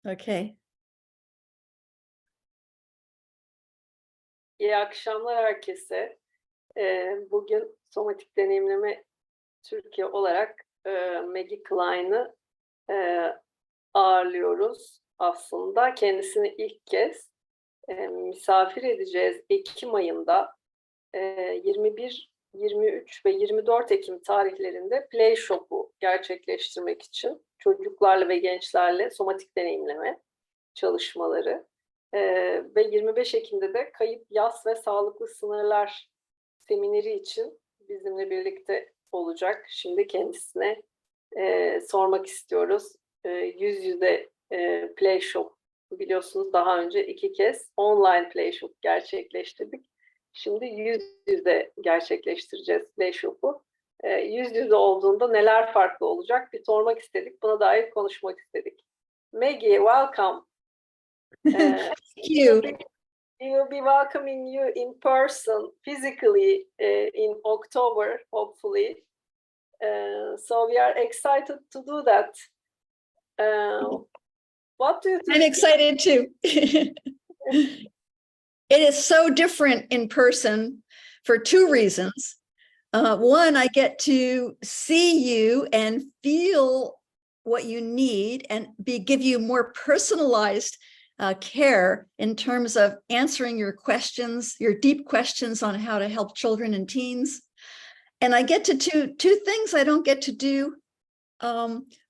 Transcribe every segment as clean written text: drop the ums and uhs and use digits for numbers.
Okay. İyi akşamlar herkese. Bugün Somatik Deneyimleme Türkiye olarak Maggie Kline'ı ağırlıyoruz aslında. Kendisini ilk kez misafir edeceğiz Ekim ayında 21, 23 ve 24 Ekim tarihlerinde Playshop'u gerçekleştirmek için çocuklarla ve gençlerle somatik deneyimleme çalışmaları. Ve 25 Ekim'de de Kayıp-Yas ve Sağlıklı Sınırlar semineri için bizimle birlikte olacak. Şimdi kendisine sormak istiyoruz. Yüz Yüze Playshop, biliyorsunuz daha önce 2 kez online Playshop gerçekleştirdik. Şimdi yüz yüze gerçekleştireceğiz Playshop'u. Yüz yüze olduğunda neler farklı olacak bir sormak istedik. Buna dair konuşmak istedik. Maggie, welcome. Thank you. We will be welcoming you in person, physically, in October, hopefully. So we are excited to do that. What do you think? I'm excited too. It is so different in person for 2 reasons. One, I get to see you and feel what you need and give you more personalized care in terms of answering your questions, your deep questions on how to help children and teens. And I get to do 2 things I don't get to do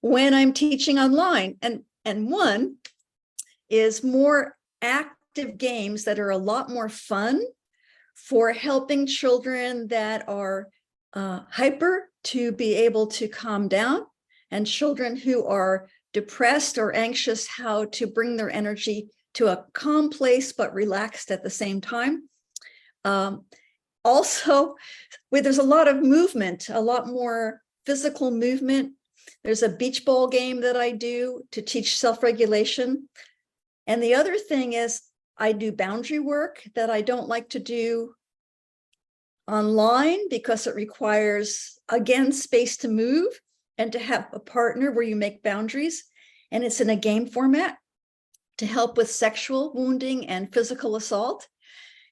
when I'm teaching online. And one is more active games that are a lot more fun for helping children that are hyper to be able to calm down, and children who are depressed or anxious, how to bring their energy to a calm place but relaxed at the same time. Also, there's a lot of movement, a lot more physical movement. There's a beach ball game that I do to teach self-regulation. And the other thing is I do boundary work that I don't like to do online because it requires, again, space to move and to have a partner where you make boundaries. And it's in a game format to help with sexual wounding and physical assault.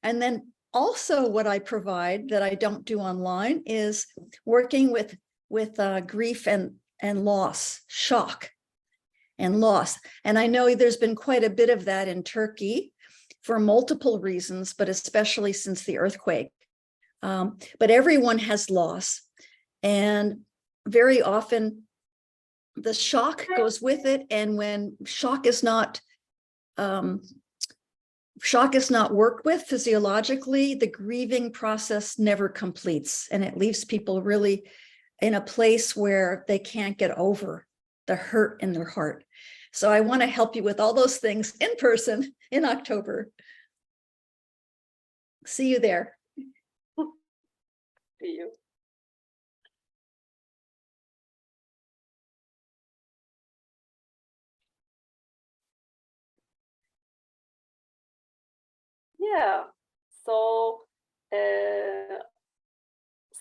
And then also what I provide that I don't do online is working with grief and loss, shock and loss. And I know there's been quite a bit of that in Turkey for multiple reasons, but especially since the earthquake. But everyone has loss, and very often the shock goes with it. And when shock is not worked with physiologically, the grieving process never completes, and it leaves people really in a place where they can't get over the hurt in their heart. So I want to help you with all those things in person in October. See you there. See you. Yeah, so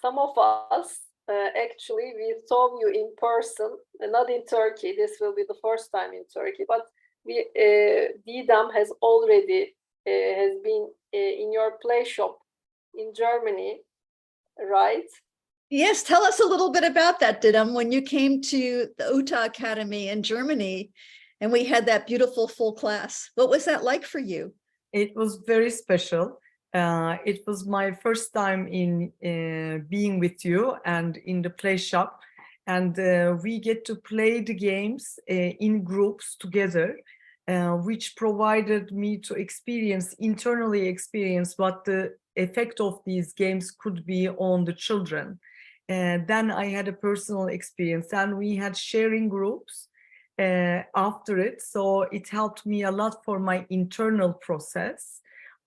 some of us actually we saw you in person, not in Turkey. This will be the first time in Turkey, but Didem has already has been in your play shop in Germany, right? Yes, tell us a little bit about that, Didem, when you came to the UTA Academy in Germany and we had that beautiful full class. What was that like for you? It was very special. It was my first time in being with you and in the play shop, and we get to play the games in groups together, which provided me to internally experience what the effect of these games could be on the children. Then I had a personal experience, and we had sharing groups after it, so it helped me a lot for my internal process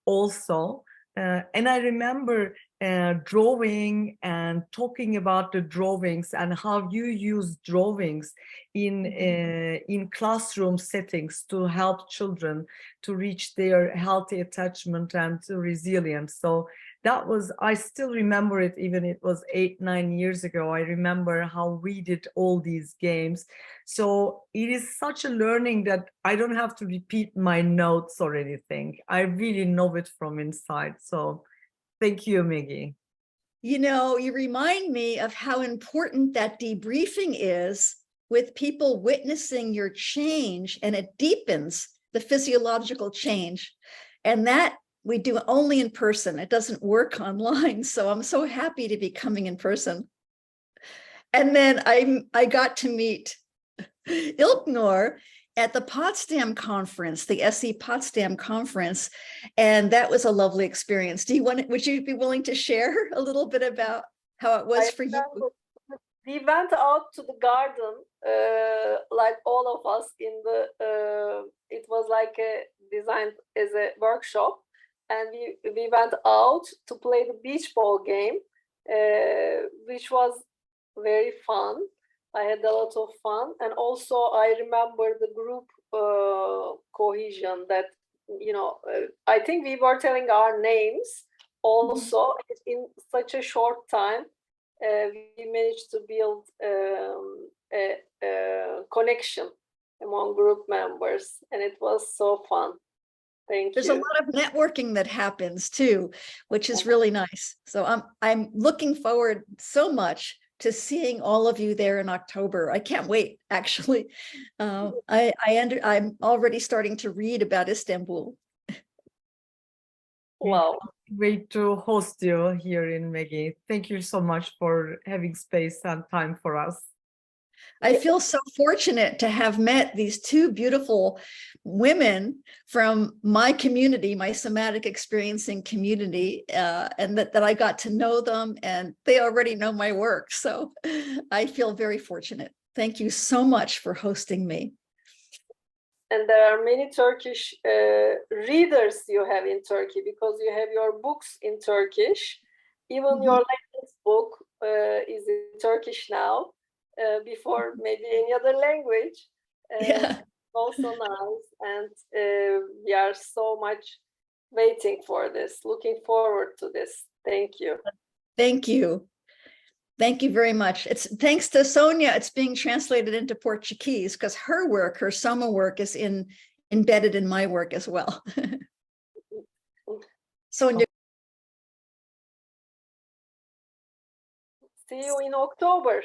also. And I remember drawing and talking about the drawings and how you use drawings in classroom settings to help children to reach their healthy attachment and resilience. So that was, I still remember it, even it was 8-9 years ago. I remember how we did all these games. So it is such a learning that I don't have to repeat my notes or anything. I really know it from inside. So thank you, Maggie. You know, you remind me of how important that debriefing is with people witnessing your change, and it deepens the physiological change. And that we do only in person. It doesn't work online. So I'm so happy to be coming in person. And then I got to meet Ilknur at the Potsdam conference, the SE Potsdam conference, and that was a lovely experience. Would you be willing to share a little bit about how it was for you? We went out to the garden, like all of us in the, it was like a designed as a workshop, and we went out to play the beach ball game, which was very fun. I had a lot of fun, and also I remember the group cohesion that, you know, I think we were telling our names also in such a short time. We managed to build a connection among group members, and it was so fun. Thank There's you. a lot of networking that happens too, which is really nice. So I'm looking forward so much to seeing all of you there in October. I can't wait, actually. I'm already starting to read about Istanbul. Wow. Great to host you here in Maggie. Thank you so much for having space and time for us. I feel so fortunate to have met these two beautiful women from my community, my somatic experiencing community, and that I got to know them, and they already know my work. So I feel very fortunate. Thank you so much for hosting me. And there are many Turkish readers you have in Turkey, because you have your books in Turkish. Even your latest book is in Turkish now. Before maybe any other language. Yeah. Also nice, and we are so much waiting for this, looking forward to this. Thank you. Thank you. Thank you very much. It's thanks to Sonia, it's being translated into Portuguese, because her work, her Soma work, is embedded in my work as well. Sonia. See you in October.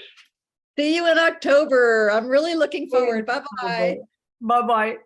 See you in October. I'm really looking forward. Bye-bye. Bye-bye.